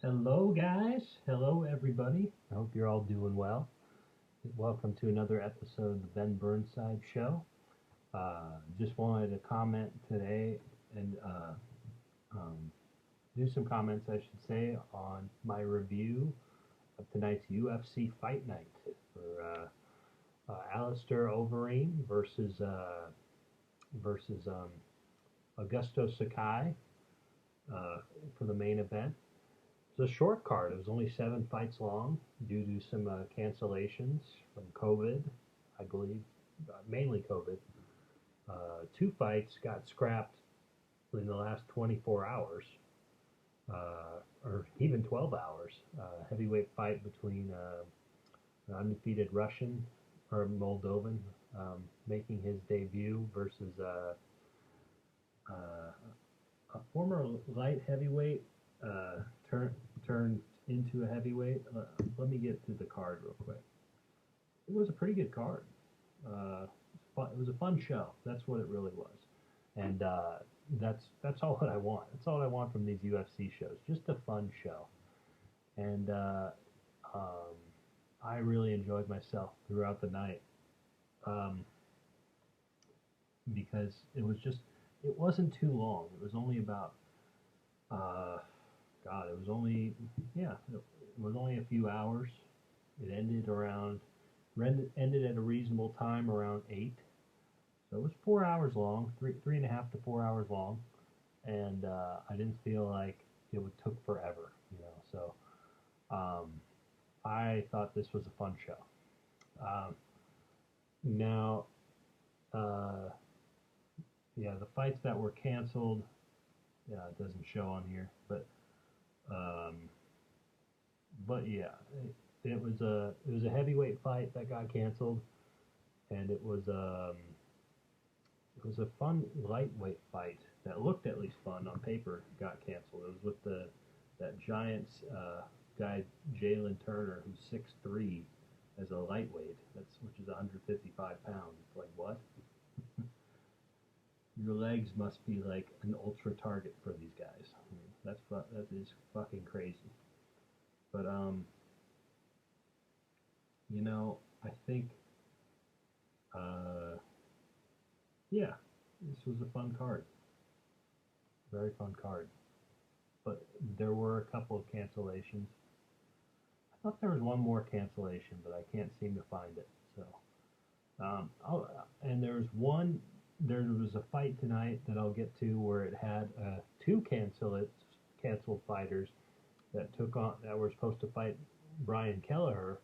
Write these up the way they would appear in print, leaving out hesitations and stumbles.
Hello, guys. Hello, everybody. I hope you're all doing well. Welcome to another episode of the Ben Burnside Show. Just wanted to comment today and um, do some comments, I should say, on my review of tonight's UFC fight night for Alistair Overeem versus Augusto Sakai uh, for the main event. It was a short card. It was only 7 fights long due to some cancellations from COVID, I believe, mainly COVID. 2 fights got scrapped in the last 24 hours, or even 12 hours. Heavyweight fight between an undefeated Russian or Moldovan making his debut versus a former light heavyweight uh, turned into a heavyweight. Let me get to the card real quick. It was a pretty good card. It was a fun show. That's what it really was, and that's all that I want. That's all I want from these UFC shows. Just a fun show, and um, I really enjoyed myself throughout the night um, because it wasn't too long. It was only about uh, God, it was only yeah, it was only a few hours. It ended at a reasonable time around 8. So it was 4 hours long, three and a half to 4 hours long, and I didn't feel like it would took forever, So I thought this was a fun show. Now, uh, yeah, the fights that were canceled, yeah, it doesn't show on here, um, but yeah, it was a heavyweight fight that got canceled, and it was a fun lightweight fight that looked at least fun on paper. Got canceled. It was with that Giants guy Jalen Turner, who's 6'3", as a lightweight. Which is 155 pounds. It's like, what? Your legs must be like an ultra target for these guys. I mean, that is fucking crazy. But I think uh, yeah, this was a fun card. Very fun card. But there were a couple of cancellations. I thought there was one more cancellation, but I can't seem to find it. So, and there was a fight tonight that I'll get to where it had two canceled fighters that were supposed to fight Brian Kelleher,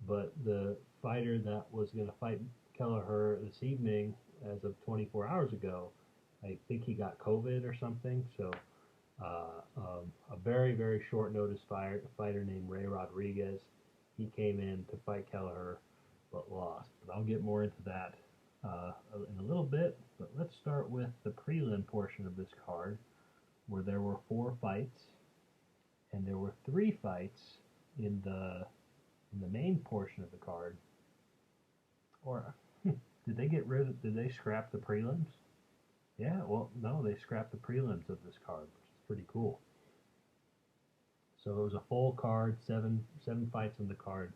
but the fighter that was going to fight Kelleher this evening, as of 24 hours ago, I think he got COVID or something. So a very, very short notice fighter named Ray Rodriguez. He came in to fight Kelleher, but lost. But I'll get more into that in a little bit. But let's start with the prelim portion of this card, where there were 4 fights, and there were 3 fights in the main portion of the card. Or did they scrap the prelims? Yeah, well, no, they scrapped the prelims of this card, which is pretty cool. So it was a full card, seven fights on the card,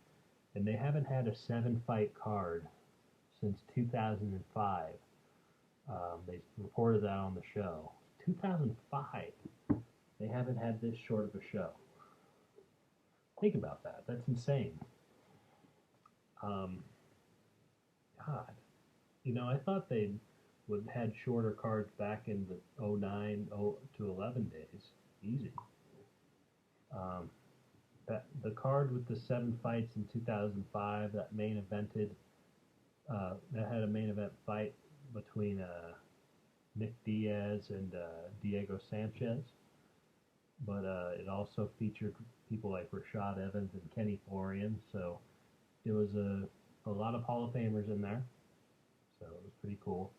and they haven't had a 7-fight card since 2005. They reported that on the show. 2005. They haven't had this short of a show. Think about that. That's insane. Um, God, I thought they would had shorter cards back in the '09 to 11 days. Easy. Um, the card with the 7 fights in 2005 that had a main event fight between Nick Diaz and Diego Sanchez, but it also featured people like Rashad Evans and Kenny Florian. So it was a lot of Hall of Famers in there. So it was pretty cool.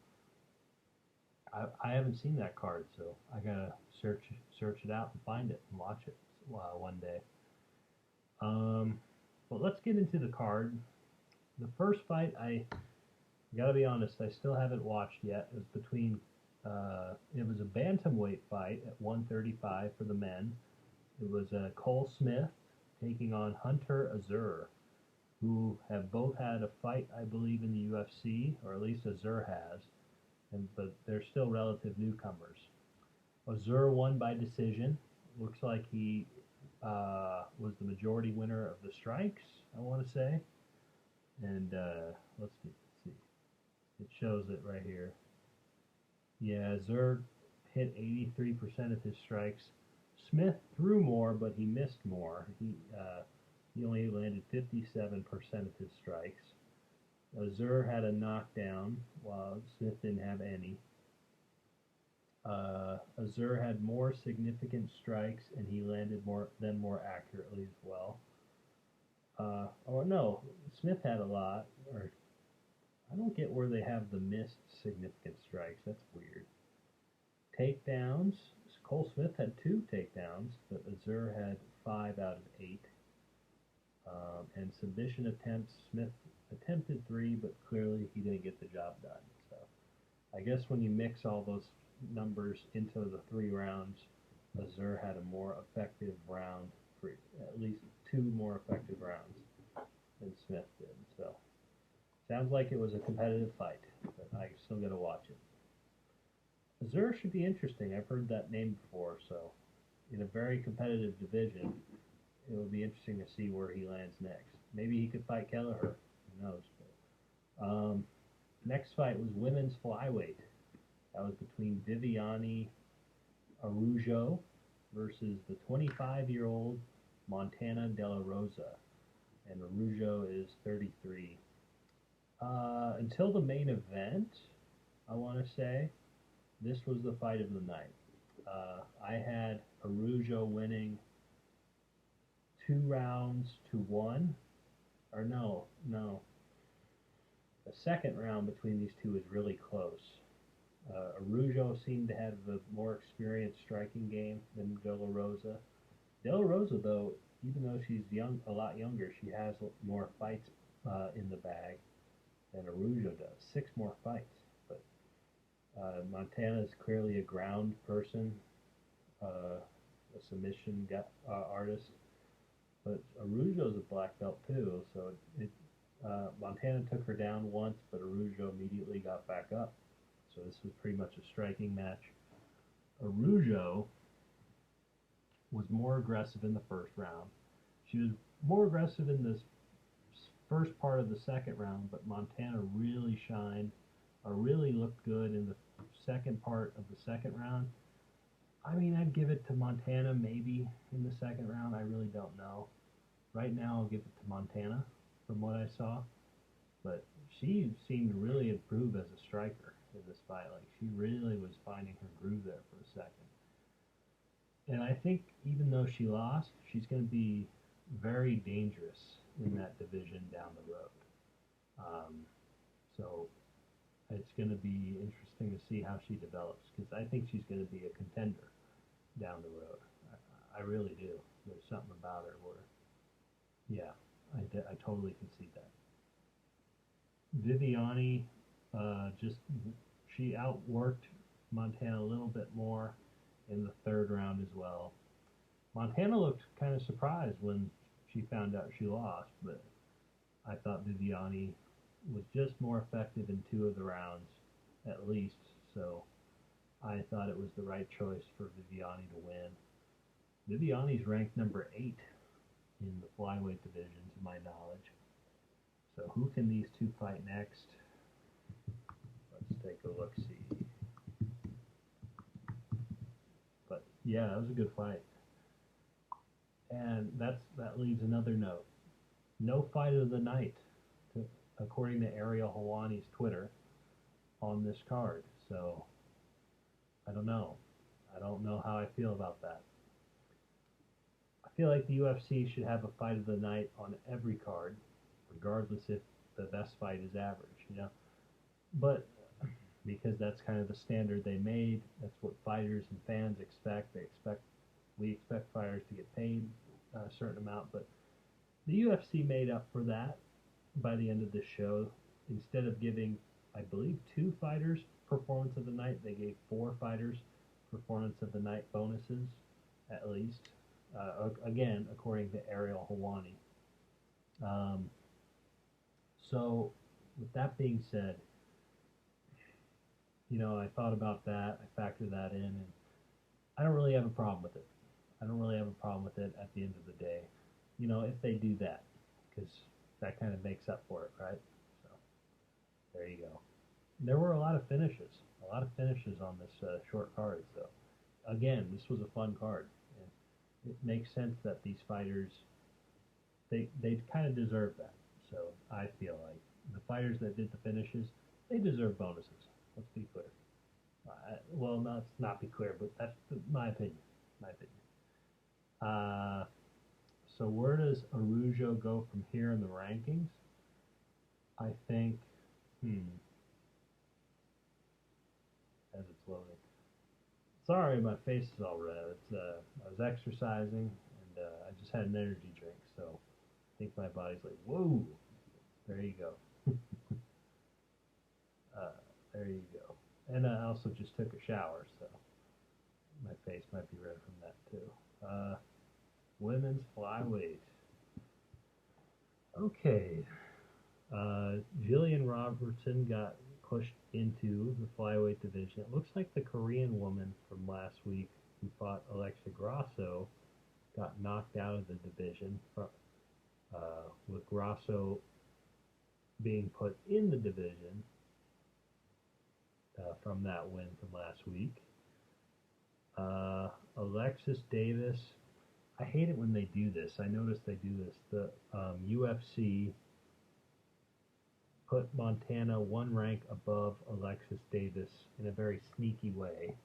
I haven't seen that card, so I gotta search it out and find it and watch it one day. But let's get into the card. The first fight, I gotta be honest, I still haven't watched yet. It was it was a bantamweight fight at 135 for the men. It was Cole Smith taking on Hunter Azure, who have both had a fight, I believe, in the UFC, or at least Azure has, but they're still relative newcomers. Azure won by decision. Looks like he was the majority winner of the strikes, I want to say. And let's see. It shows it right here. Yeah, Azure hit 83% of his strikes. Smith threw more, but he missed more. He only landed 57% of his strikes. Azure had a knockdown, while Smith didn't have any. Azure had more significant strikes, and he landed them more accurately as well. Oh no, Smith had a lot. Or I don't get where they have the missed significant strikes. That's weird. Takedowns. Cole Smith had 2 takedowns, but Azure had 5 out of 8. And submission attempts, Smith attempted 3, but clearly he didn't get the job done. So I guess when you mix all those numbers into the 3 rounds, Azure had a more effective round, for at least 2 more effective rounds than Smith did. So sounds like it was a competitive fight, but I still got to watch it. Azure should be interesting. I've heard that name before, so in a very competitive division, it will be interesting to see where he lands next. Maybe he could fight Kelleher. Who knows? But, next fight was women's flyweight. That was between Viviane Araujo versus the 25-year-old Montana De La Rosa. And Araujo is 33. Until the main event, I want to say, this was the fight of the night. I had Araujo winning 2 rounds to 1. Or no. The second round between these two is really close. Araujo seemed to have a more experienced striking game than De La Rosa. De La Rosa, though, even though she's a lot younger, she has more fights in the bag than Araujo does. 6 more fights. But Montana is clearly a ground person, a submission artist. But Araujo's a black belt too, so Montana took her down once, but Araujo immediately got back up. So this was pretty much a striking match. Araujo was more aggressive in the first round. She was more aggressive in this first part of the second round, but Montana really shined, or really looked good in the second part of the second round. I mean, I'd give it to Montana maybe in the second round. I really don't know. Right now, I'll give it to Montana from what I saw. But she seemed to really improve as a striker in this fight. Like, she really was finding her groove there for a second. And I think even though she lost, she's going to be very dangerous in that division down the road. So it's going to be interesting to see how she develops, because I think she's going to be a contender down the road. I really do. There's something about her where, yeah, I totally can see that. Viviane, she outworked Montana a little bit more in the third round as well. Montana looked kind of surprised when she found out she lost, but I thought Viviane was just more effective in 2 of the rounds, at least, so I thought it was the right choice for Viviane to win. Viviane's ranked number 8 in the flyweight division, to my knowledge. So who can these two fight next? Let's take a look-see. But yeah, that was a good fight. And that leaves another note. No fight of the night, according to Ariel Helwani's Twitter, on this card. So I don't know. I don't know how I feel about that. I feel like the UFC should have a fight of the night on every card, regardless if the best fight is average, you know. But because that's kind of the standard they made, that's what fighters and fans expect. We expect fighters to get paid a certain amount, but the UFC made up for that by the end of this show. Instead of giving, I believe, 2 fighters performance of the night, they gave 4 fighters performance of the night bonuses, at least. Again, according to Ariel Hawani. Um, so, with that being said, I thought about that. I factored that in, and I don't really have a problem with it. I don't really have a problem with it at the end of the day. If they do that, because that kind of makes up for it, right? So there you go. There were a lot of finishes on this short card. So again, this was a fun card, and it makes sense that these fighters they kind of deserve that. So I feel like the fighters that did the finishes, they deserve bonuses. Let's be clear. Well, not be clear, but that's my opinion. My opinion. So where does Arujo go from here in the rankings? I think, as it's loading. Sorry, my face is all red. I was exercising and I just had an energy drink, so I think my body's like, whoa. There you go. There you go. And I also just took a shower, so my face might be red from that too. Women's flyweight. Okay. Jillian Robertson got pushed into the flyweight division. It looks like the Korean woman from last week who fought Alexa Grasso got knocked out of the division, with Grasso being put in the division from that win from last week. Alexis Davis. I hate it when they do this. I noticed they do this. The UFC put Montana one rank above Alexis Davis in a very sneaky way,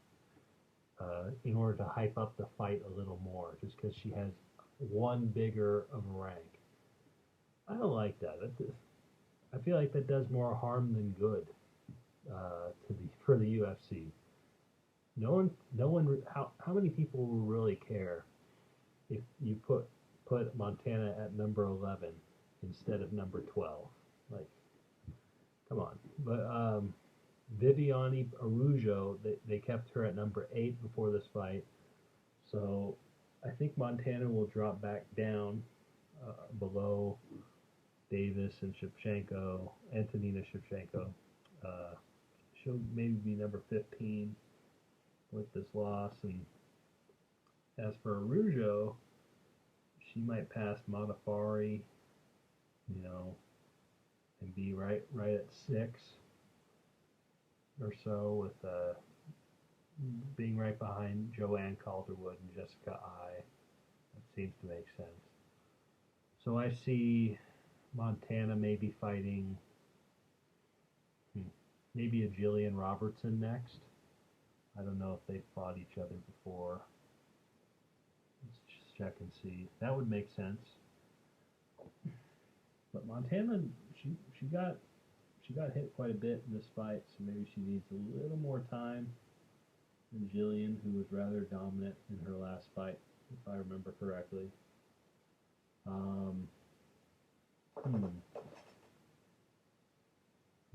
in order to hype up the fight a little more, just because she has one bigger of a rank. I don't like that. I feel like that does more harm than good for the UFC. No one. How many people will really care if you put Montana at number 11 instead of number 12? Like, come on. But Viviane Arujo, they kept her at number 8 before this fight, so I think Montana will drop back down below Davis and Shevchenko, Antonina Shevchenko. She'll maybe be number 15 with this loss. And as for Arujo, she might pass Modafferi, and be right at 6 or so, with being right behind Joanne Calderwood and Jessica I. That seems to make sense. So I see Montana maybe fighting maybe a Jillian Robertson next. I don't know if they've fought each other before. Let's just check and see. That would make sense. But Montana, she got hit quite a bit in this fight, so maybe she needs a little more time than Jillian, who was rather dominant in her last fight, if I remember correctly.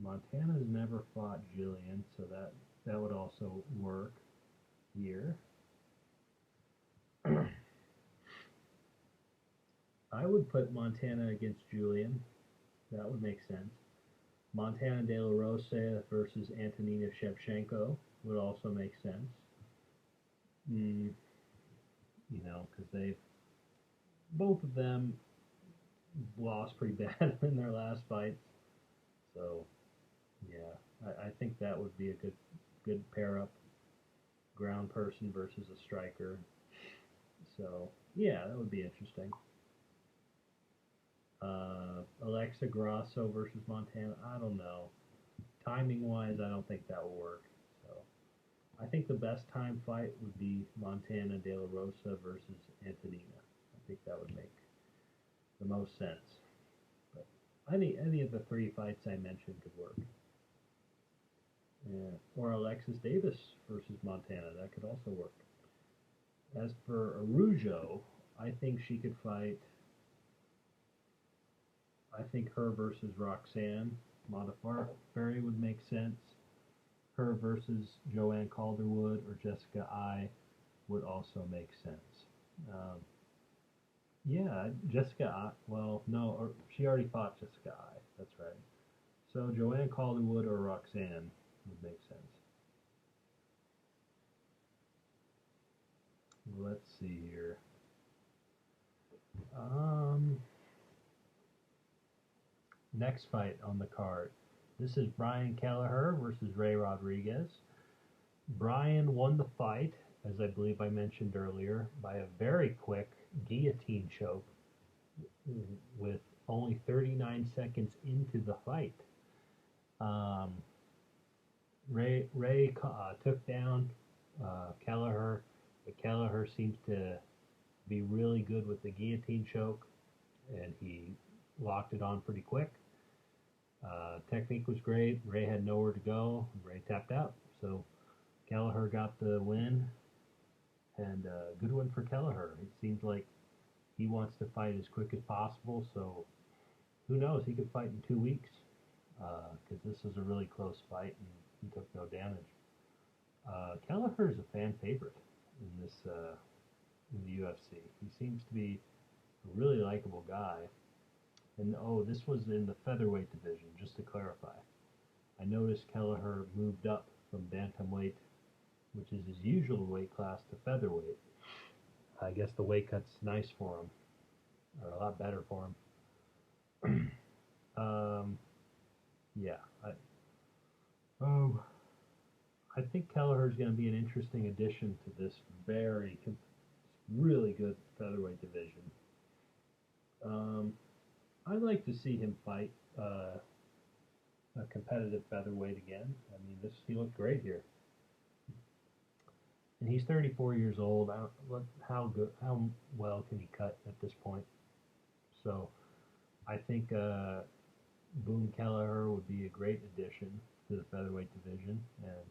Montana's never fought Jillian, so that would also work here. I would put Montana against Julian. That would make sense. Montana De La Rosa versus Antonina Shevchenko would also make sense. Because both of them lost pretty bad in their last fights. So, yeah, I think that would be a good pair up, ground person versus a striker. So, yeah, that would be interesting. Alexa Grasso versus Montana, I don't know. Timing wise, I don't think that will work. So, I think the best time fight would be Montana De La Rosa versus Antonina. I think that would make the most sense. But any of the 3 fights I mentioned could work. Yeah. Or Alexis Davis versus Montana, that could also work. As for Arujo, I think she could fight. I think her versus Roxanne Modafferi would make sense. Her versus Joanne Calderwood or Jessica I would also make sense. Yeah, Jessica. Well, no, or she already fought Jessica I. That's right. So Joanne Calderwood or Roxanne would make sense. Let's see here. Um, Next fight on the card. This is Brian Kelleher versus Ray Rodriguez. Brian won the fight, as I believe I mentioned earlier, by a very quick guillotine choke with only 39 seconds into the fight. Um, Ray took down Kelleher, but Kelleher seems to be really good with the guillotine choke, and he locked it on pretty quick. Technique was great. Ray had nowhere to go. Ray tapped out. So Kelleher got the win, and good one for Kelleher. It seems like he wants to fight as quick as possible. So who knows? He could fight in 2 weeks because this was a really close fight and he took no damage. Kelleher is a fan favorite in this in the UFC. He seems to be a really likable guy. And oh, this was in the featherweight division, just to clarify. I noticed Kelleher moved up from bantamweight, which is his usual weight class, to featherweight. I guess the weight cut's nice for him, or a lot better for him. Yeah, um, I think Kelleher is going to be an interesting addition to this really good featherweight division. I'd like to see him fight a competitive featherweight again. I mean, he looked great here, and he's 34 years old. How well can he cut at this point? So I think Boone Kelleher would be a great addition to the featherweight division, and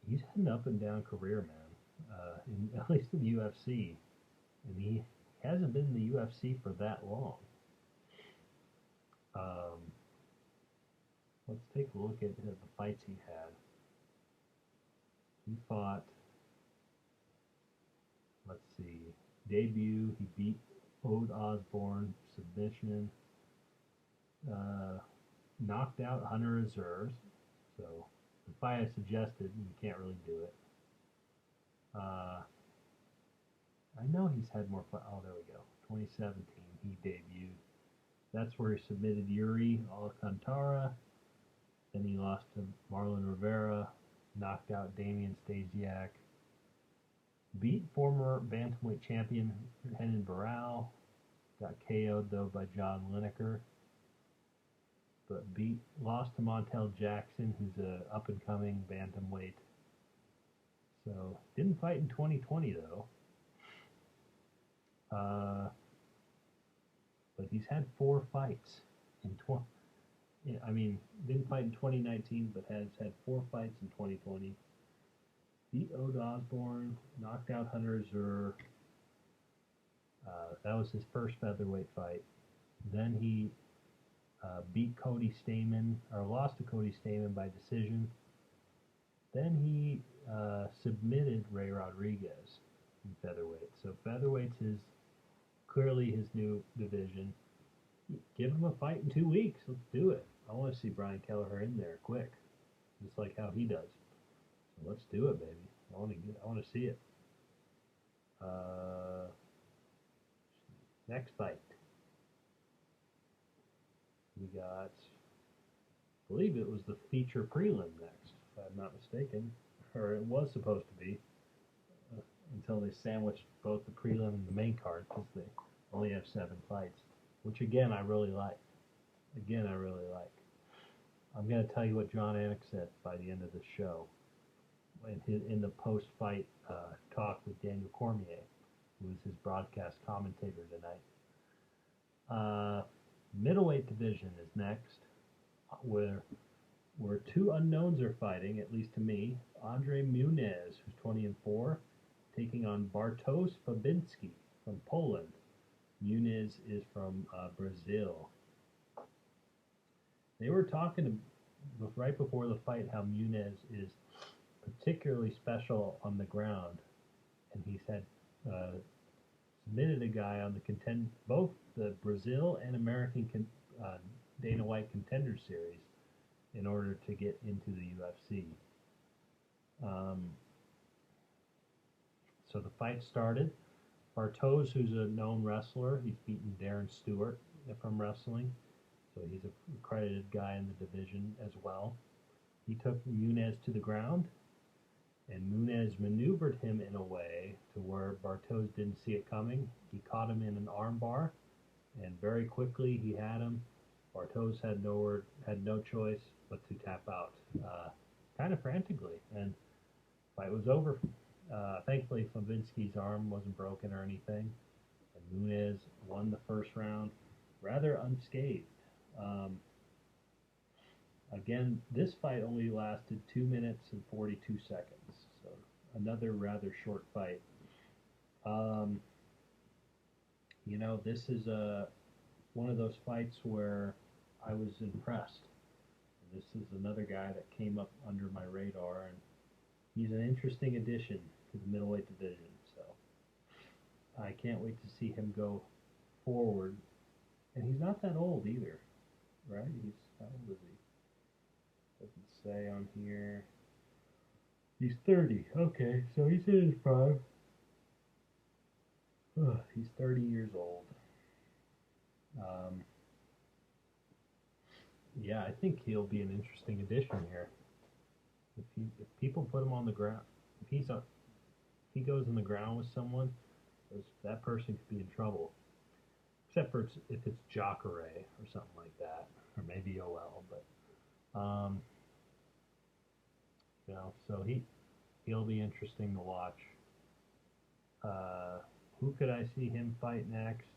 he's had an up and down career, man. At least in the UFC, and he hasn't been in the UFC for that long. Um, let's take a look at the fights he had. He fought, let's see, debut, he beat Ode Osborne, submission, knocked out Hunter Azure. So the fight I suggested, you can't really do it. I know he's had more fight. Oh, there we go. 2017, he debuted. That's where he submitted Yuri Alcantara. Then he lost to Marlon Rivera, knocked out Damian Stasiak, beat former bantamweight champion Renan Barao, got KO'd though by John Lineker, but lost to Montel Jackson, who's a up and coming bantamweight. So didn't fight in 2020 though. But he's had 4 fights in 20. I mean, didn't fight in 2019, but has had 4 fights in 2020. Beat Ode Osborne, knocked out Hunter Azure. That was his first featherweight fight. Then he beat Cody Stamann, or lost to Cody Stamann by decision. Then he submitted Ray Rodriguez in featherweight. So featherweight's clearly his new division. Give him a fight in 2 weeks. Let's do it. I want to see Brian Kelleher in there quick, just like how he does. So let's do it, baby. I want to see it. Next fight, we got, I believe it was the feature prelim next, if I'm not mistaken, or it was supposed to be, until they sandwiched both the prelim and the main card because they only have 7 fights, which again I really like. I'm going to tell you what John Anik said by the end of the show in the post-fight talk with Daniel Cormier, who was his broadcast commentator tonight. Middleweight division is next, where 2 unknowns are fighting, at least to me. Andre Muniz, who's 20-4, taking on Bartosz Fabinski from Poland. Muniz is from Brazil. They were talking right before the fight how Muniz is particularly special on the ground, and he's had submitted a guy on both the Brazil and American Dana White Contender Series in order to get into the UFC. So the fight started. Bartos, who's a known wrestler, he's beaten Darren Stewart from wrestling, so he's a accredited guy in the division as well. He took Muniz to the ground, and Muniz maneuvered him in a way to where Bartos didn't see it coming. He caught him in an armbar, and very quickly he had him. Bartos had no choice but to tap out, kind of frantically, and the fight was over. Thankfully, Slavinsky's arm wasn't broken or anything, and Muniz won the first round rather unscathed. Again, this fight only lasted 2 minutes and 42 seconds, so another rather short fight. This is one of those fights where I was impressed. This is another guy that came up under my radar, and he's an interesting addition to the middleweight division. So I can't wait to see him go forward. And he's not that old either, right? How old is he? Doesn't say on here. He's 30. Okay, so he's in his prime. He's 30 years old. Yeah, I think he'll be an interesting addition here. If people put him on the ground, if he goes on the ground with someone, that person could be in trouble. Except for if it's Jacare or something like that, or maybe OL. But so he'll be interesting to watch. Who could I see him fight next?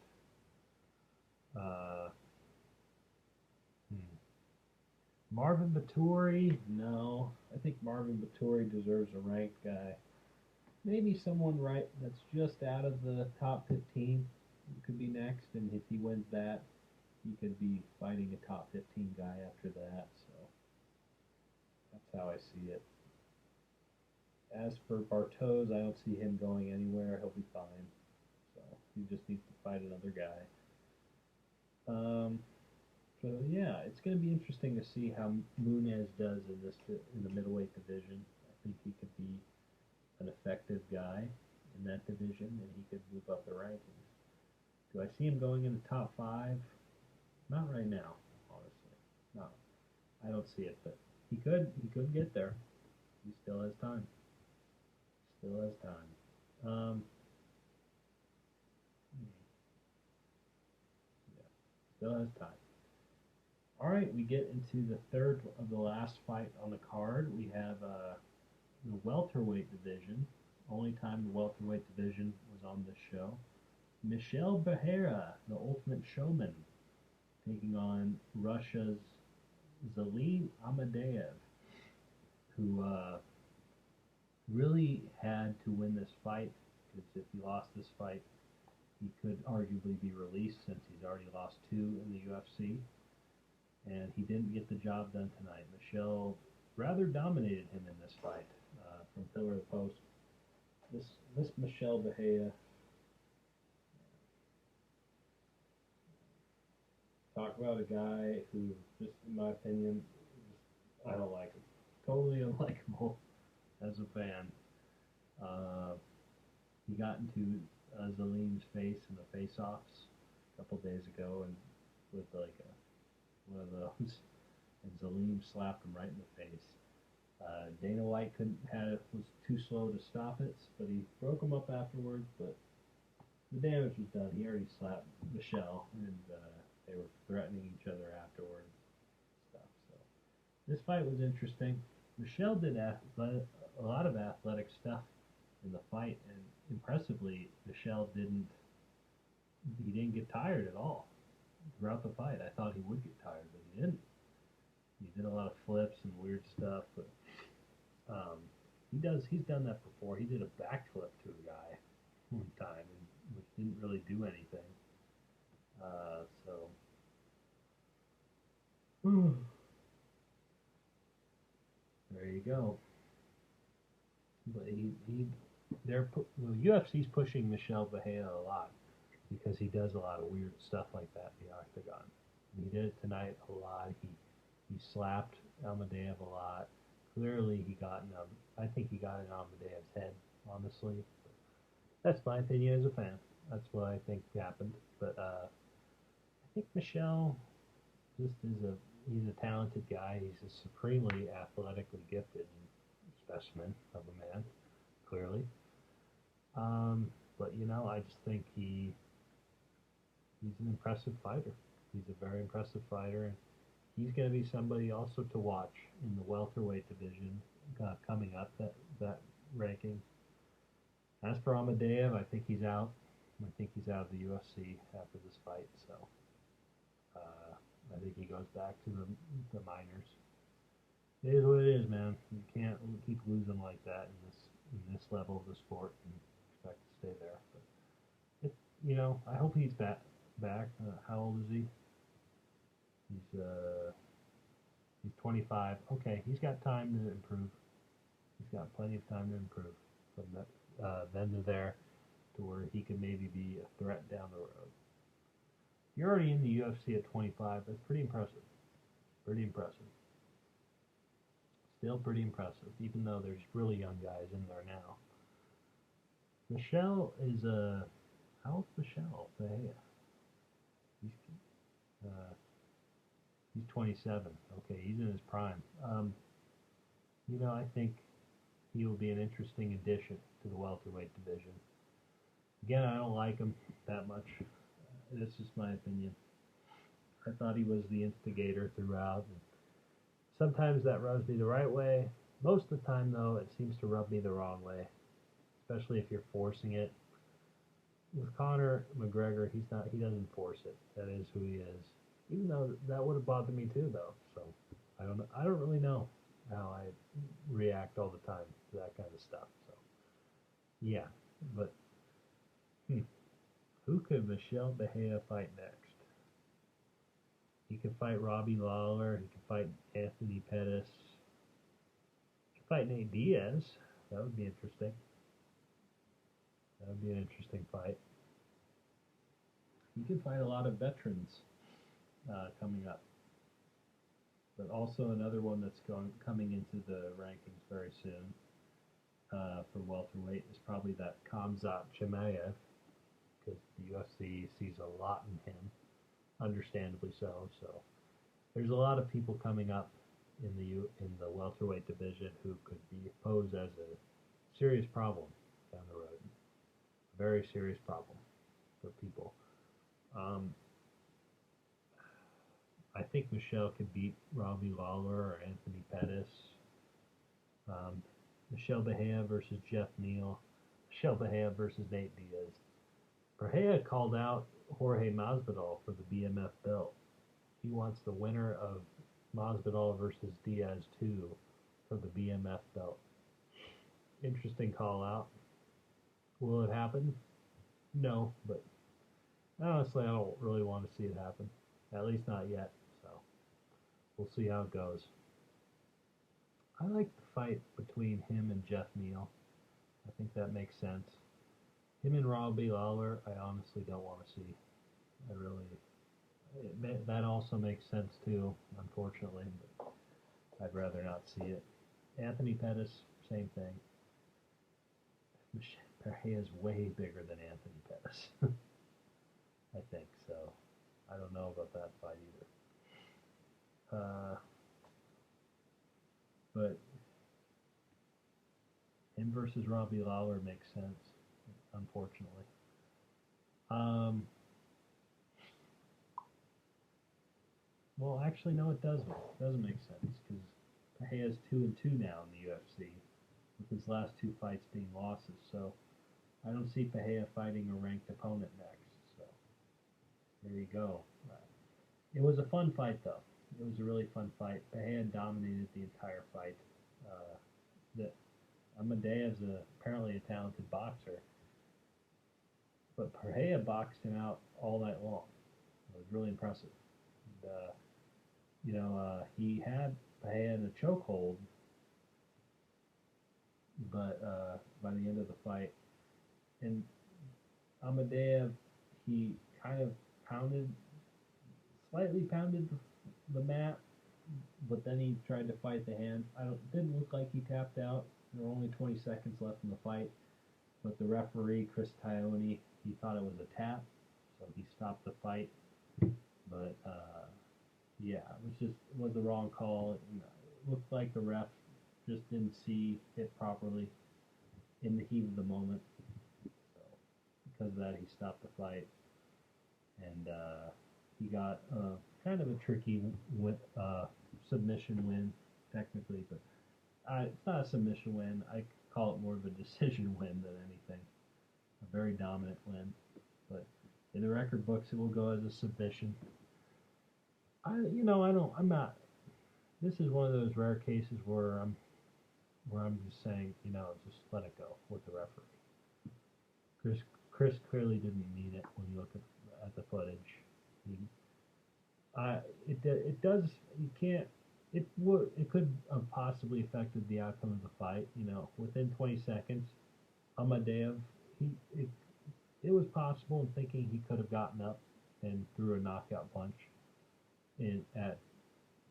Marvin Vettori? No. I think Marvin Vettori deserves a ranked guy. Maybe someone that's just out of the top 15 could be next, and if he wins that, he could be fighting a top 15 guy after that. So that's how I see it. As for Bartos, I don't see him going anywhere. He'll be fine. So he just needs to fight another guy. So yeah, it's going to be interesting to see how Muniz does in the middleweight division. I think he could be an effective guy in that division, and he could move up the rankings. Do I see him going in the top 5? Not right now, honestly. No, I don't see it, but he could get there. He still has time. Still has time. Yeah, still has time. All right, we get into the third of the last fight on the card. We have the welterweight division. Only time the welterweight division was on this show. Michel Becerra, the Ultimate Showman, taking on Russia's Zalil Amadeev, who really had to win this fight, because if he lost this fight, he could arguably be released since he's already lost 2 in the UFC. And he didn't get the job done tonight. Michel rather dominated him in this fight from pillar to post. This Michel Becerra, talk about a guy who, just in my opinion, I don't like him. Totally unlikable as a fan. He got into Zalim's face in the face-offs a couple days ago, and with one of those, and Zalim slapped him right in the face. Dana White was too slow to stop it, but he broke him up afterwards. But the damage was done. He already slapped Michel, and they were threatening each other afterwards. So this fight was interesting. Michel did a lot of athletic stuff in the fight, and impressively, Michel didn't get tired at all throughout the fight. I thought he would get tired, but he didn't. He did a lot of flips and weird stuff, but he's done that before. He did a backflip to a guy one time, which didn't really do anything. There you go. But the UFC's pushing Michel Becerra a lot. because he does a lot of weird stuff like that in the octagon. And he did it tonight a lot. He slapped Amadeev a lot. Clearly, I think he got in Amadeev's head, honestly. That's my opinion as a fan. That's what I think happened. But I think Michel just he's a talented guy. He's a supremely athletically gifted specimen of a man, clearly. But I just think he's an impressive fighter. He's a very impressive fighter, and he's going to be somebody also to watch in the welterweight division coming up. That ranking. As for Amadeev, I think he's out. I think he's out of the UFC after this fight. So I think he goes back to the minors. It is what it is, man. You can't keep losing like that in this level of the sport and expect to stay there. But I hope he's back. How old is he? He's 25. Okay, he's got time to improve. He's got plenty of time to improve from then to there, to where he could maybe be a threat down the road. You're already in the UFC at 25. That's pretty impressive. Pretty impressive. Still pretty impressive, even though there's really young guys in there now. Michel is how old's Michel? He's 27. Okay, he's in his prime. I think he will be an interesting addition to the welterweight division. Again, I don't like him that much. That's just my opinion. I thought he was the instigator throughout. And sometimes that rubs me the right way. Most of the time, though, it seems to rub me the wrong way, especially if you're forcing it. With Conor McGregor, he doesn't force it. That is who he is. Even though that would have bothered me too, though. So I don't know. I don't really know how I react all the time to that kind of stuff. So yeah, but who could Michel Bahia fight next? He could fight Robbie Lawler. He could fight Anthony Pettis. He could fight Nate Diaz. That would be interesting. That would be an interesting fight. He could fight a lot of veterans coming up. But also another one that's coming into the rankings very soon for welterweight is probably that Khamzat Chimaev, because the UFC sees a lot in him, understandably so. So there's a lot of people coming up in the welterweight division who could be posed as a serious problem down the road. A very serious problem for people. I think Michel could beat Robbie Lawler or Anthony Pettis. Michel Bahia versus Jeff Neal. Michel Bahia versus Nate Diaz. Bahia called out Jorge Masvidal for the BMF belt. He wants the winner of Masvidal versus Diaz 2 for the BMF belt. Interesting call out. Will it happen? No, but honestly, I don't really want to see it happen. At least not yet. So we'll see how it goes. I like the fight between him and Jeff Neal. I think that makes sense. Him and Robbie Lawler, I honestly don't want to see. That also makes sense too, unfortunately, but I'd rather not see it. Anthony Pettis, same thing. Bahia is way bigger than Anthony Pettis. I think so. I don't know about that fight either. But him versus Robbie Lawler makes sense, unfortunately. Well, actually, no, it doesn't. It doesn't make sense because Bahia is 2-2 now in the UFC, with his last two fights being losses. So I don't see Bahia fighting a ranked opponent next. So there you go. It was a fun fight, though. It was a really fun fight. Bahia dominated the entire fight. Amadeev's apparently a talented boxer, but Bahia boxed him out all night long. It was really impressive. And, he had Bahia in a chokehold, but by the end of the fight, and Amadeev, he kind of slightly pounded the mat, but then he tried to fight the hand. Didn't look like he tapped out. There were only 20 seconds left in the fight, but the referee, Chris Tione, he thought it was a tap, so he stopped the fight. But yeah, it was the wrong call. It looked like the ref just didn't see it properly in the heat of the moment. So because of that, he stopped the fight, and he got kind of a tricky submission win, technically, but it's not a submission win. I call it more of a decision win than anything. A very dominant win, but in the record books, it will go as a submission. I'm not. This is one of those rare cases where I'm just saying, just let it go with the referee. Chris clearly didn't mean it when you look at the footage. It does. You can't. It could have possibly affected the outcome of the fight. Within 20 seconds, Amadeev, it was possible in thinking he could have gotten up and threw a knockout punch at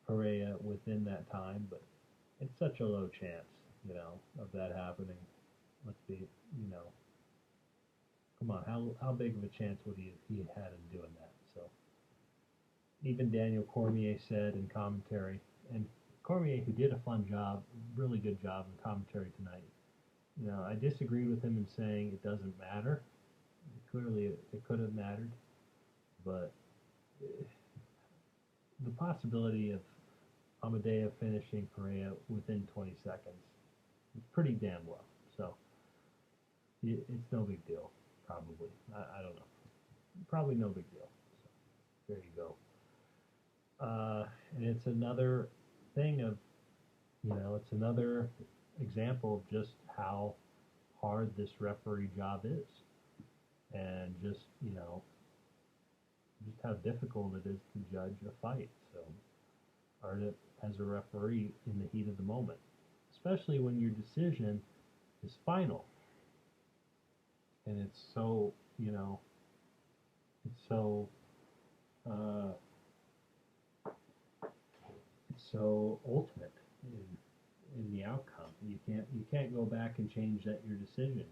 Pereira within that time, but it's such a low chance, of that happening. Let's be, come on, how big of a chance would he had in doing that? So even Daniel Cormier said in commentary, and Cormier, who did a fun job, really good job in commentary tonight. I disagreed with him in saying it doesn't matter. Clearly, it could have mattered, but the possibility of Amadeev finishing Pereira within 20 seconds is pretty damn low. So it's no big deal, probably. I don't know. Probably no big deal. So there you go. And it's another thing of, it's another example of just how hard this referee job is. And just how difficult it is to judge a fight. So, or as a referee in the heat of the moment, especially when your decision is final, and it's so it's so ultimate in the outcome. You can't go back and change your decision,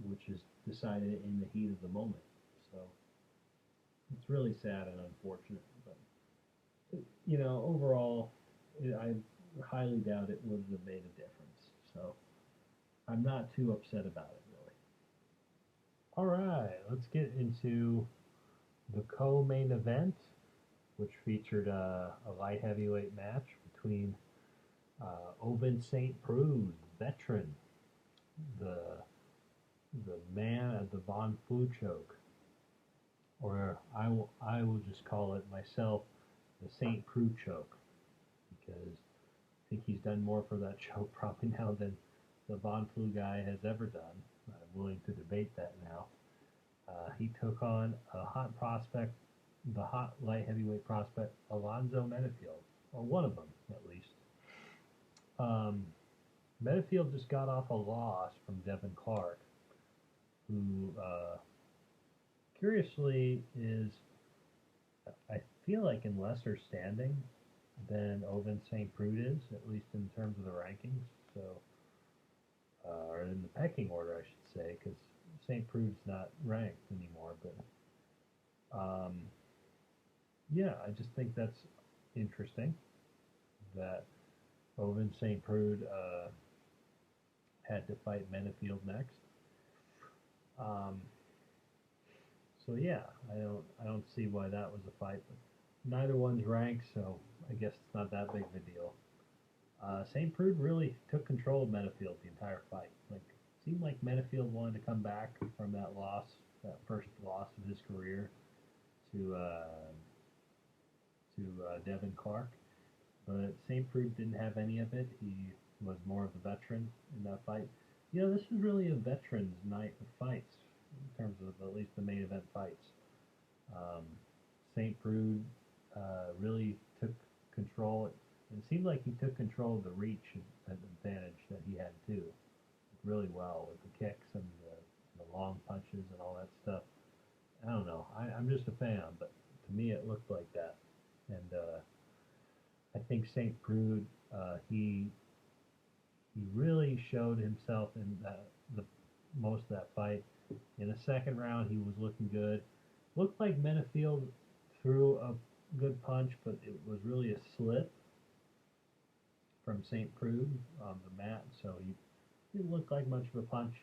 which is decided in the heat of the moment. So it's really sad and unfortunate, but overall, I highly doubt it would have made a difference. So I'm not too upset about it, really. All right, let's get into the co-main event, which featured a light heavyweight match between Ovince St. Preux, veteran, the man of the Von Flue choke, or I will just call it myself the St. Preux choke, because I think he's done more for that choke probably now than the Von Flue guy has ever done. I'm willing to debate that now. He took on a hot prospect, the hot light heavyweight prospect, Alonzo Menifield, or one of them at least. Menifield just got off a loss from Devin Clark, who curiously is, I feel like, in lesser standing than Ovince St. Preux is, at least in terms of the rankings. So, or in the pecking order, I should say, because St. Preux is not ranked anymore. But yeah, I just think that's interesting that Ovince St. Preux had to fight Menifield next. So yeah, I don't see why that was a fight, but neither one's ranked, so I guess it's not that big of a deal. St. Preux really took control of Menifield the entire fight. Like, it seemed like Menifield wanted to come back from that loss, that first loss of his career to Devin Clark, but St. Preux didn't have any of it. He was more of a veteran in that fight. This is really a veterans' night of fights in terms of at least the main event fights. St. Preux really took control. It seemed like he took control of the reach advantage that he had too, really well with the kicks and the long punches and all that stuff. I don't know. I'm just a fan, but to me it looked like that. And I think St. Prude, he really showed himself in the most of that fight. In the second round, he was looking good. Looked like Menafield threw a good punch, but it was really a slip from St. Prude on the mat, so he didn't look like much of a punch.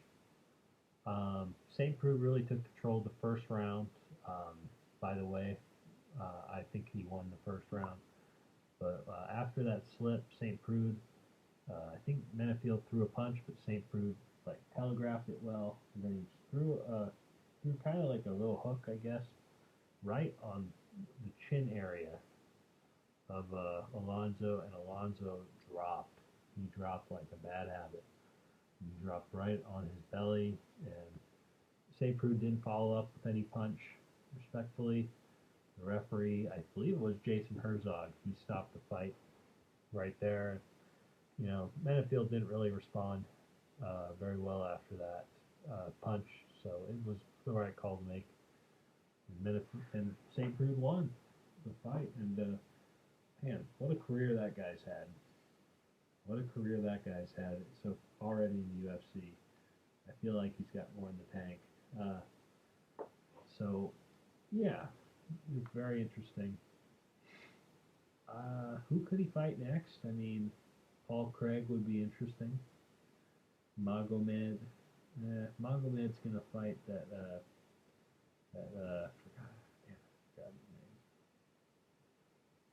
St. Prude really took control of the first round. Um, by the way, I think he won the first round. But after that slip, St. Prude, I think Menafield threw a punch, but St. Prude like telegraphed it well, and then he threw kind of like a little hook, I guess, right on the chin area of Alonzo, and Alonzo dropped. He dropped like a bad habit. He dropped right on his belly, and St. Prude didn't follow up with any punch, respectfully. The referee, I believe it was Jason Herzog, he stopped the fight right there. You know, Menafield didn't really respond very well after that punch, so it was the right call to make. And St. Prude won the fight, and man, what a career that guy's had. What a career that guy's had so already in the UFC. I feel like he's got more in the tank. So, yeah, it's very interesting. Who could he fight next? I mean, Paul Craig would be interesting. Magomed. Magomed's gonna fight forgot his name.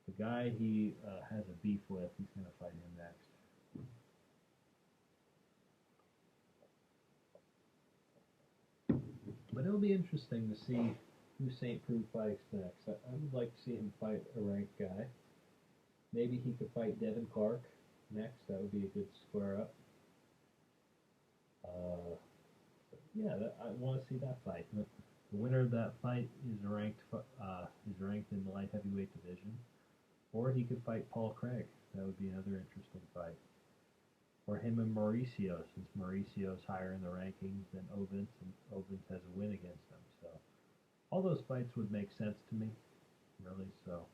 The guy he has a beef with. He's gonna fight him next. But it'll be interesting to see who St. Prude fights next. I would like to see him fight a ranked guy. Maybe he could fight Devin Clark next. That would be a good square up. Yeah, I want to see that fight. The winner of that fight is ranked in the light heavyweight division, or he could fight Paul Craig. That would be another interesting fight. Or him and Mauricio, since Mauricio's higher in the rankings than Ovens, and Ovens has a win against him. So all those fights would make sense to me, really. So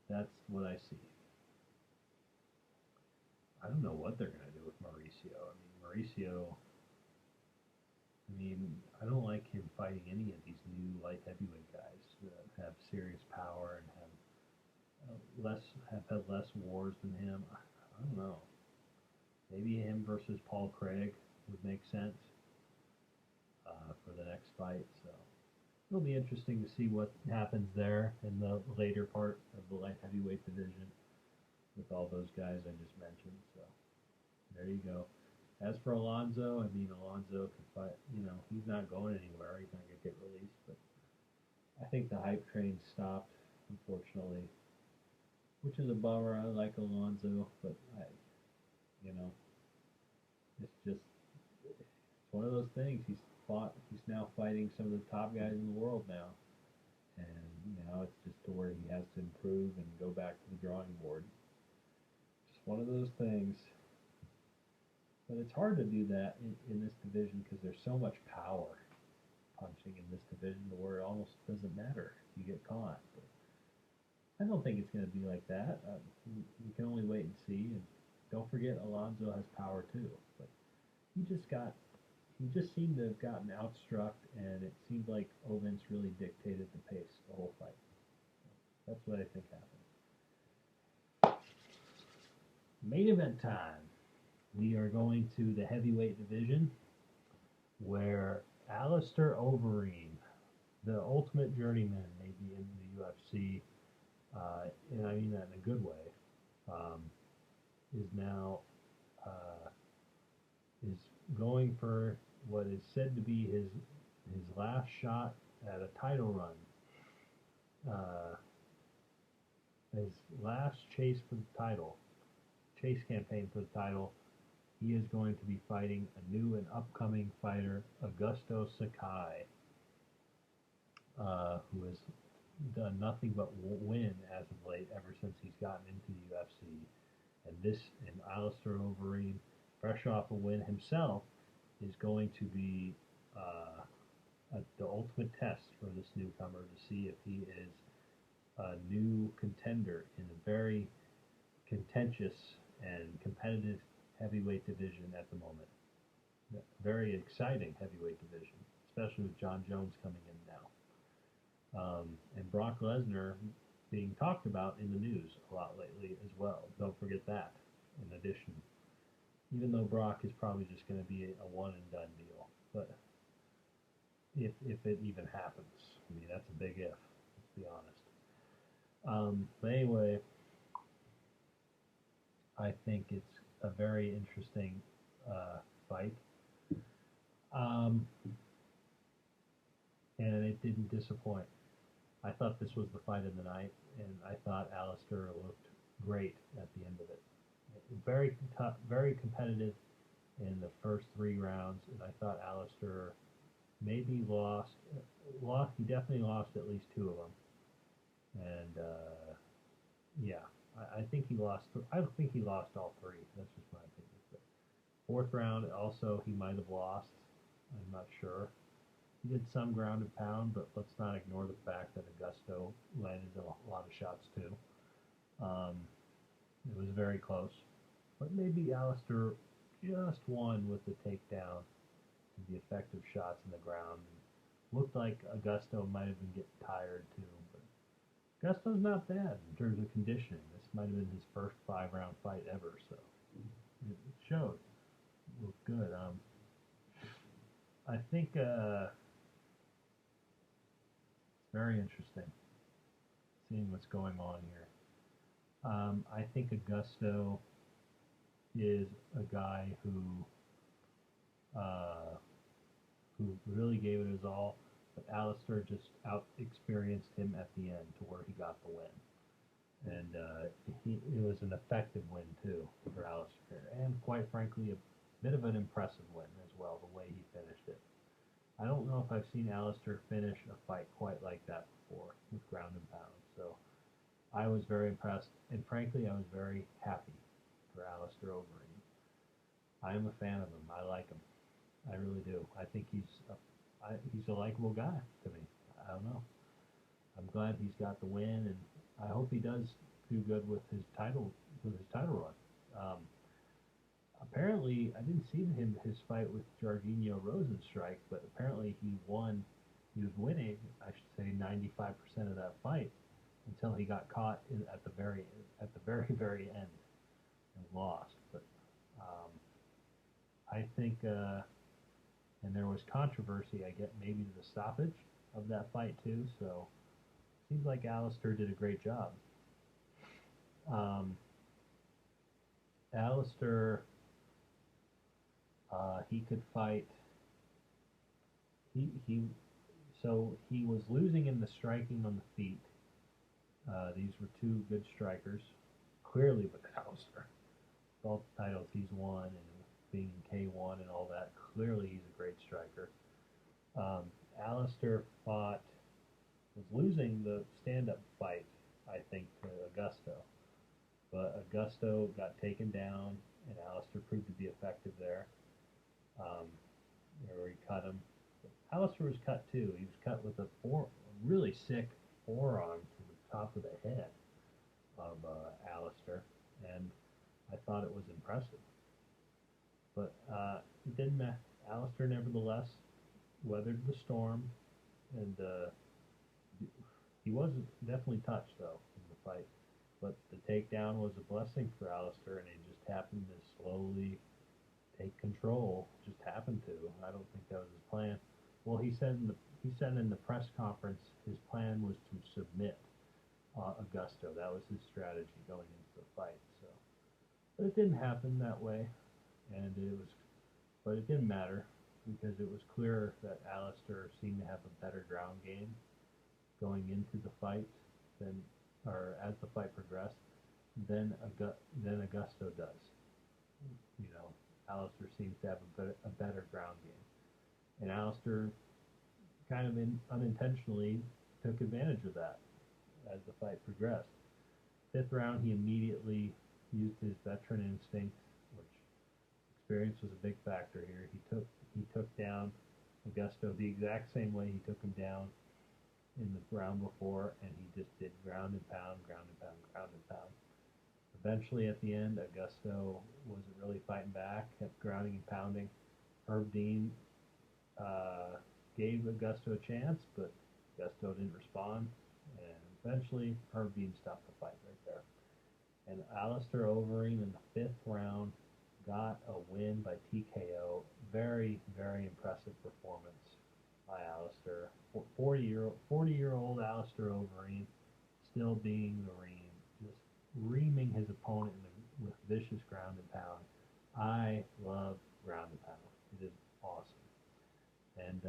that's what I see. I don't know what they're gonna do with Mauricio. I don't like him fighting any of these new light heavyweight guys that have serious power and have had less wars than him. I don't know. Maybe him versus Paul Craig would make sense for the next fight. So it'll be interesting to see what happens there in the later part of the light heavyweight division with all those guys I just mentioned. So there you go. As for Alonzo, Alonzo could fight. He's not going anywhere. He's not going to get released. But I think the hype train stopped, unfortunately, which is a bummer. I like Alonzo, but you know, it's just it's one of those things. He's now fighting some of the top guys in the world now, and now it's just to where he has to improve and go back to the drawing board. Just one of those things. But it's hard to do that in this division because there's so much power punching in this division to where it almost doesn't matter if you get caught. But I don't think it's going to be like that. We can only wait and see. And don't forget, Alonzo has power too. But he just seemed to have gotten outstruck, and it seemed like Ovens really dictated the pace the whole fight. So that's what I think happened. Main event time. We are going to the heavyweight division where Alistair Overeem, the ultimate journeyman, maybe in the UFC, and I mean that in a good way, is now is going for what is said to be his last shot at a title run, his last chase campaign for the title. He is going to be fighting a new and upcoming fighter, Augusto Sakai, who has done nothing but win as of late ever since he's gotten into the UFC. And Alistair Overeem, fresh off a win himself, is going to be the ultimate test for this newcomer to see if he is a new contender in a very contentious and competitive heavyweight division at the moment. Very exciting heavyweight division, especially with John Jones coming in now. And Brock Lesnar being talked about in the news a lot lately as well. Don't forget that, in addition. Even though Brock is probably just going to be a one and done deal. But if it even happens, I mean, that's a big if, let's be honest. But anyway, I think it's a very interesting fight. And it didn't disappoint. I thought this was the fight of the night, and I thought Alistair looked great at the end of it. Very tough, very competitive in the first 3 rounds, and I thought Alistair maybe lost. He definitely lost at least 2 of them, and yeah, I think he lost. I don't think he lost all 3. That's just my opinion. But 4th round, also he might have lost. I'm not sure. He did some ground and pound, but let's not ignore the fact that Augusto landed a lot of shots too. It was very close. But maybe Alistair just won with the takedown and the effective shots in the ground. Looked like Augusto might have been getting tired too. But Augusto's not bad in terms of conditioning. This might have been his first 5-round fight ever, so it showed. It looked good. I think it's very interesting seeing what's going on here. I think Augusto is a guy who really gave it his all, but Alistair just out-experienced him at the end to where he got the win. And it was an effective win, too, for Alistair. And quite frankly, a bit of an impressive win as well, the way he finished it. I don't know if I've seen Alistair finish a fight quite like that before with ground and pound. So I was very impressed, and frankly, I was very happy for Alistair Overeem. I am a fan of him. I like him. I really do. I think he's a likable guy to me. I don't know. I'm glad he's got the win, and I hope he does do good with his title run. Apparently, I didn't see his fight with Jorginho Rosenstrike, but apparently he won. He was winning, I should say, 95% of that fight until he got caught at the very very end and lost. But I think, and there was controversy, I get maybe to the stoppage of that fight too. So seems like Alistair did a great job. Alistair, he could fight. So he was losing in the striking on the feet. These were 2 good strikers, clearly with Alistair. Both titles he's won and being in K1 and all that, clearly he's a great striker. Alistair was losing the stand-up fight, I think, to Augusto. But Augusto got taken down, and Alistair proved to be effective there. Where he cut him. Alistair was cut too. He was cut with a really sick forearm to the top of the head of Alistair, and I thought it was impressive. But it didn't matter. Alistair nevertheless weathered the storm, and he wasn't definitely touched though in the fight. But the takedown was a blessing for Alistair, and he just happened to slowly take control. Just happened to. I don't think that was his plan. Well, he said in the press conference his plan was to submit Augusto. That was his strategy going into the fight. So, but it didn't happen that way, and but it didn't matter because it was clear that Alistair seemed to have a better ground game going into the fight as the fight progressed than Augusto does. You know, Alistair seems to have a better ground game, and Alistair kind of unintentionally took advantage of that as the fight progressed. 5th round, he immediately used his veteran instinct, which experience was a big factor here. He took down Augusto the exact same way he took him down in the round before, and he just did ground and pound, ground and pound, ground and pound. Eventually, at the end, Augusto wasn't really fighting back, kept grounding and pounding. Herb Dean gave Augusto a chance, but Augusto didn't respond, and eventually Herb Dean stopped the fight right there. And Alistair Overeem in the 5th round got a win by TKO. Very, very impressive performance by Alistair. 40-year-old Alistair Overeem still being the Reem, just reaming his opponent with vicious ground and pound. I love ground and pound. It is awesome. And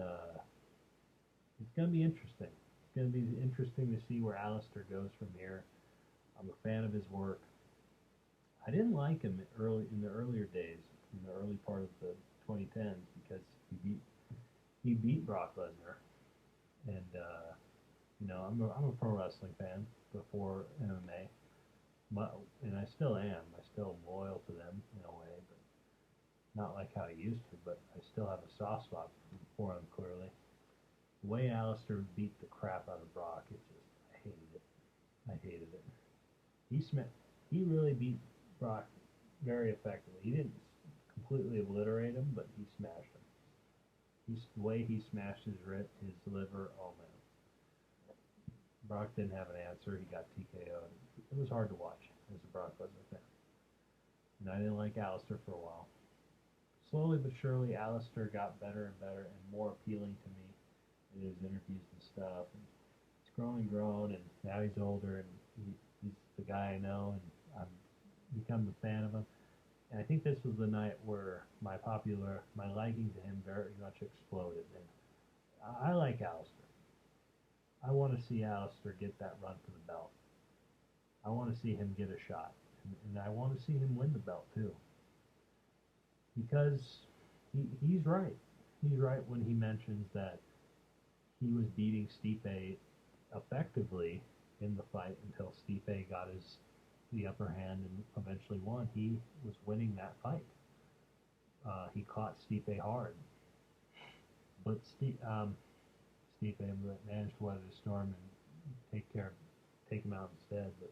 it's going to be interesting. It's going to be interesting to see where Alistair goes from here. I'm a fan of his work. I didn't like him in the earlier days, in the early part of the 2010s, because he beat Brock Lesnar, and I'm a pro wrestling fan before MMA, and I still am. I still am loyal to them in a way, but not like how I used to. But I still have a soft spot for him. Clearly, the way Alistair beat the crap out of Brock, I hated it. I hated it. He really beat Brock very effectively. He didn't completely obliterate him, but he smashed him. The way he smashed his liver, oh man. Brock didn't have an answer. He got TKO'd. It was hard to watch as a Brock Lesnar fan. And I didn't like Alistair for a while. Slowly but surely, Alistair got better and better and more appealing to me in his interviews and stuff. And it's grown, and now he's older, and he's the guy I know, and I've become a fan of him. And I think this was the night where my liking to him very much exploded. And I like Alistair. I want to see Alistair get that run for the belt. I want to see him get a shot. And I want to see him win the belt, too. Because he's right. He's right when he mentions that he was beating Stipe effectively in the fight until Stipe got the upper hand and eventually won. He was winning that fight. He caught Stipe hard. But Stipe managed to weather the storm and take him out instead. But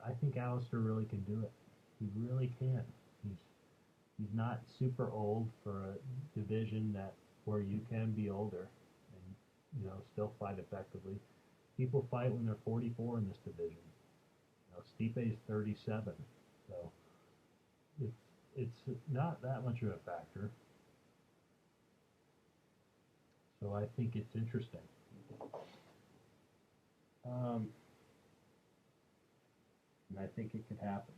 I think Alistair really can do it. He really can. He's not super old for a division where you can be older and still fight effectively. People fight when they're 44 in this division. Stipe is 37, so it's not that much of a factor. So I think it's interesting. And I think it could happen.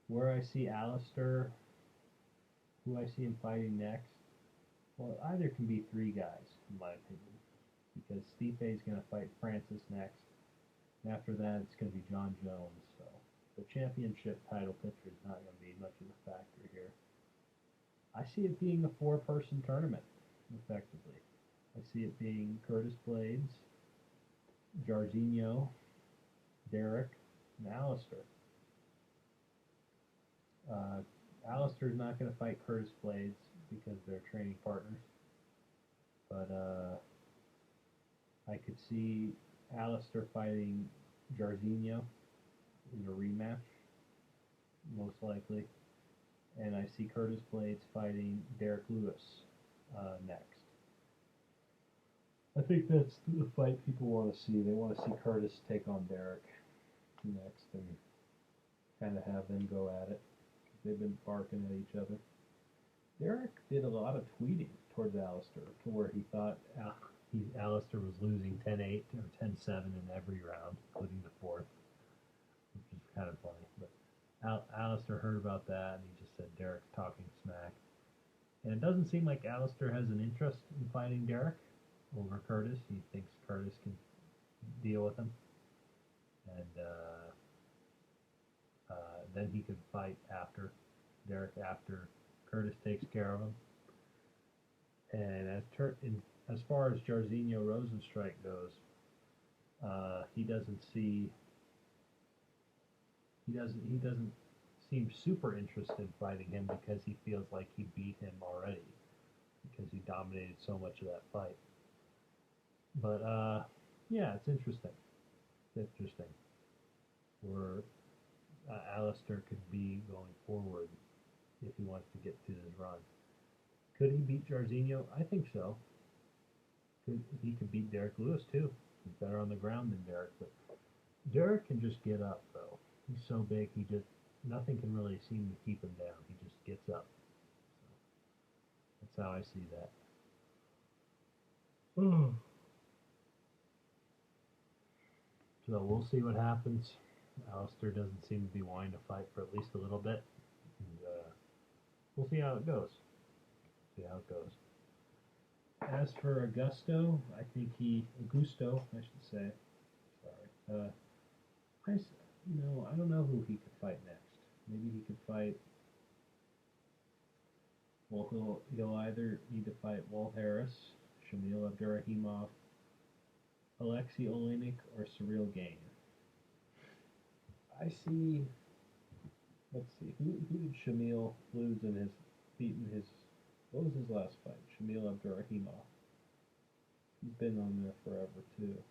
Where I see Alistair, who I see him fighting next, well, either can be 3 guys, in my opinion, because Stipe is going to fight Francis next, and after that it's going to be John Jones. So the championship title picture is not going to be much of a factor here. I see it being a 4-person tournament, effectively. I see it being Curtis Blades, Jairzinho, Derek, and Alistair. Alistair's not going to fight Curtis Blades because they're training partners. But I could see Alistair fighting Jairzinho in a rematch, most likely. And I see Curtis Blades fighting Derek Lewis next. I think that's the fight people want to see. They want to see Curtis take on Derek next and kind of have them go at it. They've been barking at each other. Derek did a lot of tweeting towards Alistair to where he thought Alistair was losing 10-8 or 10-7 in every round, including the 4th, which is kind of funny. But Alistair heard about that, and he just said Derek's talking smack. And it doesn't seem like Alistair has an interest in fighting Derek over Curtis. He thinks Curtis can deal with him. And then he could fight Derek after Curtis takes care of him. And as far as Jairzinho Rosenstrike goes, he doesn't seem super interested in fighting him because he feels like he beat him already. because he dominated so much of that fight. But yeah, it's interesting. It's interesting where Alistair could be going forward if he wants to get to his run. Could he beat Jairzinho? I think so. He could beat Derek Lewis too. He's better on the ground than Derek, but Derek can just get up though. He's so big, nothing can really seem to keep him down. He just gets up. So that's how I see that. So we'll see what happens. Alistair doesn't seem to be wanting to fight for at least a little bit. And, we'll see how it goes. As for Augusto, I think Augusto, I should say. Sorry. I don't know who he could fight next. Maybe he could fight. Well, he'll either need to fight Walt Harris, Shamil Abdurrahimov, Alexei Oleinik, or Cyril Gane. I see. Let's see. Who did Shamil lose what was his last fight? Shamil Abdurrahimov. He's been on there forever too.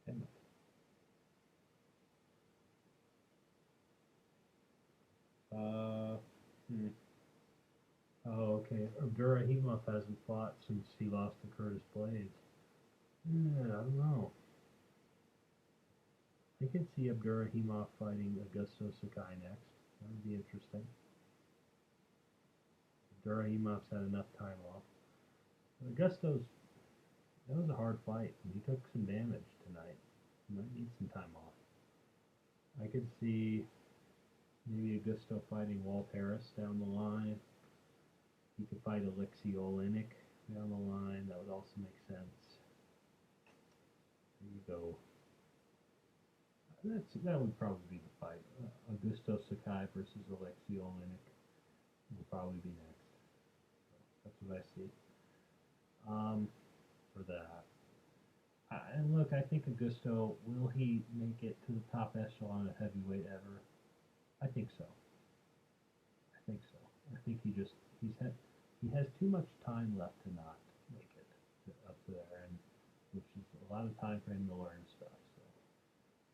Damn it. Oh, okay. Abdurrahimov hasn't fought since he lost to Curtis Blades. Yeah, I don't know. I could see Abdurrahimov fighting Augusto Sakai next. That would be interesting. Abdurrahimov's had enough time off. That was a hard fight. He took some damage tonight. He might need some time off. I could see maybe Augusto fighting Walt Harris down the line. He could fight Alexei Oleinik down the line. That would also make sense. There you go. That would probably be the fight. Augusto Sakai versus Alexei Oleinik will probably be next. So that's what I see. For that. And look, I think Augusto, will he make it to the top echelon of heavyweight ever? I think so. I think he has too much time left to not make it up there, and which is a lot of time for him to learn stuff. So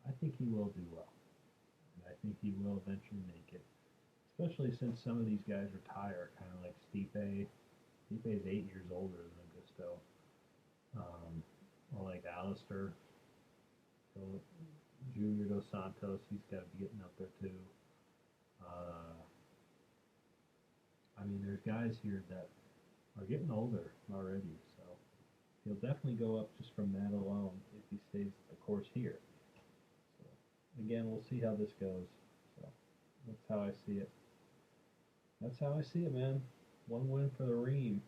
I think he will do well, and I think he will eventually make it. Especially since some of these guys retire, kind of like Stipe. Stipe is 8 years older than Augusto, or like Alistair. So Junior Dos Santos, he's got to be getting up there too. I mean, there's guys here that are getting older already, so he'll definitely go up just from that alone if he stays the course here. So again, we'll see how this goes. So that's how I see it. That's how I see it, man. One win for the Reem.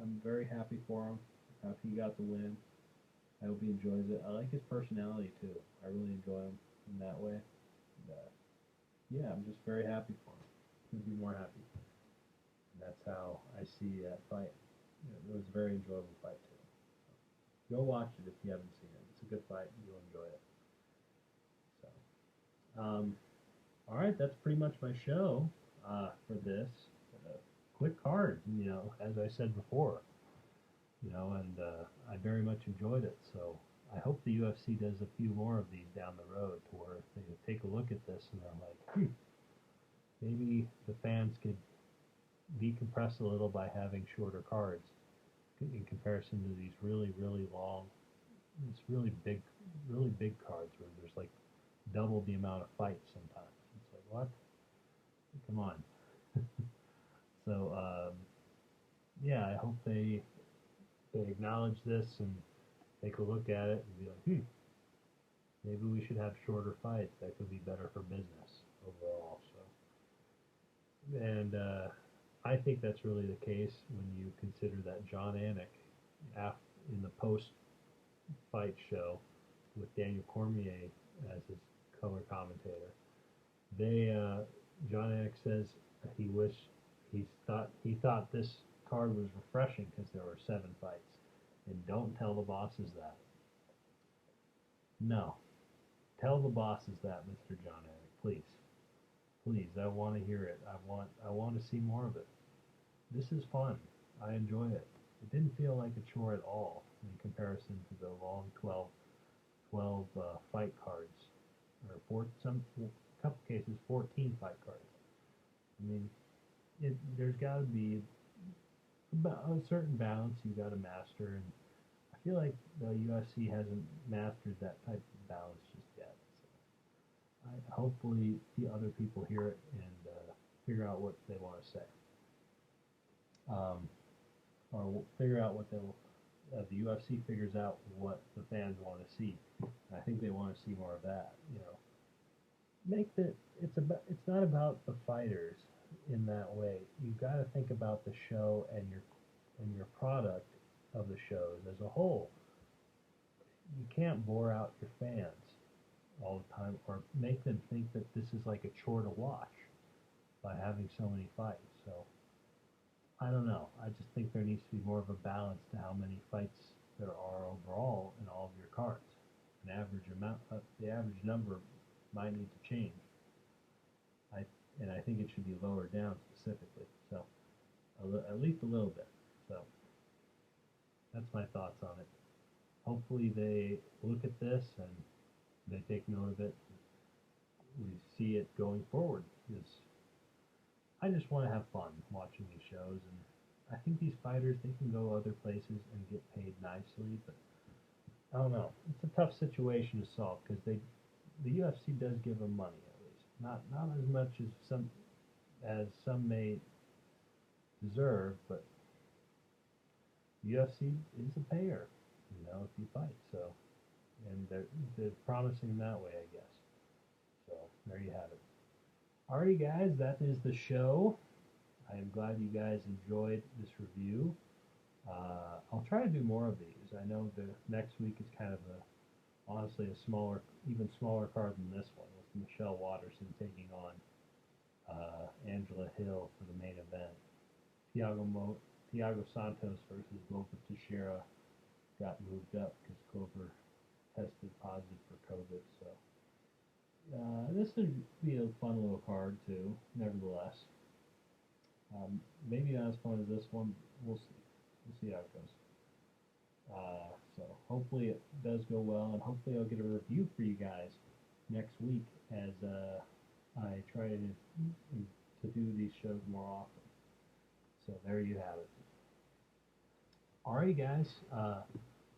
I'm very happy for him. Happy he got the win. I hope he enjoys it. I like his personality too. I really enjoy him in that way. And, yeah, I'm just very happy for him. Couldn't be more happy. And that's how I see that fight. It was a very enjoyable fight too. So, go watch it if you haven't seen it. It's a good fight. You'll enjoy it. So, all right, that's pretty much my show for this. Quick card, as I said before. And I very much enjoyed it. So I hope the UFC does a few more of these down the road to where they take a look at this and they're like, maybe the fans could decompress a little by having shorter cards in comparison to these really, really long, it's really big cards where there's like double the amount of fights sometimes. It's like, what? Come on. So, yeah, I hope they acknowledge this and take a look at it and be like, maybe we should have shorter fights. That could be better for business overall. So, and I think that's really the case when you consider that John Anik, in the post-fight show with Daniel Cormier as his color commentator, John Anik says he wished he thought this card was refreshing because there were 7 fights. And don't tell the bosses that. No, tell the bosses that, Mr. John Eric, please. Please, I want to hear it. I want to see more of it. This is fun. I enjoy it. It didn't feel like a chore at all in comparison to the long 12 fight cards, or couple cases 14 fight cards. I mean, there's got to be a certain balance you got to master, and I feel like the UFC hasn't mastered that type of balance just yet. So hopefully the other people hear it and figure out what they want to say, or figure out what they'll. The UFC figures out what the fans want to see. I think they want to see more of that. It's not about the fighters in that way. You've got to think about the show and your product of the shows as a whole. You can't bore out your fans all the time or make them think that this is like a chore to watch by having so many fights. So I don't know. I just think there needs to be more of a balance to how many fights there are overall in all of your cards. The average number might need to change. I think it should be lowered down specifically. So at least a little bit. So that's my thoughts on it. Hopefully they look at this and they take note of it. We see it going forward. Because I just want to have fun watching these shows, and I think these fighters, they can go other places and get paid nicely, but I don't know. It's a tough situation to solve because the UFC does give them money, at least. Not as much as some may deserve, but the UFC is a payer, if you fight. So, and they're promising that way, I guess. So there you have it. Alrighty, guys, that is the show. I am glad you guys enjoyed this review. I'll try to do more of these. I know the next week is kind of honestly even smaller card than this one, with Michelle Watterson taking on Angela Hill for the main event. Thiago Santos versus Glover Teixeira got moved up because Glover tested positive for COVID. So this would be a fun little card too, nevertheless. Maybe not as fun as this one. We'll see. We'll see how it goes. So hopefully it does go well, and hopefully I'll get a review for you guys next week as I try to do these shows more often. So there you have it. Alright, guys,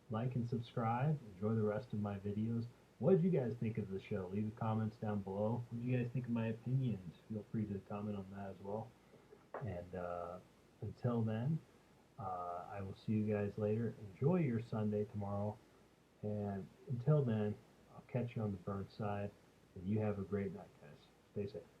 like and subscribe. Enjoy the rest of my videos. What did you guys think of the show? Leave the comments down below. What do you guys think of my opinions? Feel free to comment on that as well. And until then, I will see you guys later. Enjoy your Sunday tomorrow. And until then, I'll catch you on the burn side. And you have a great night, guys. Stay safe.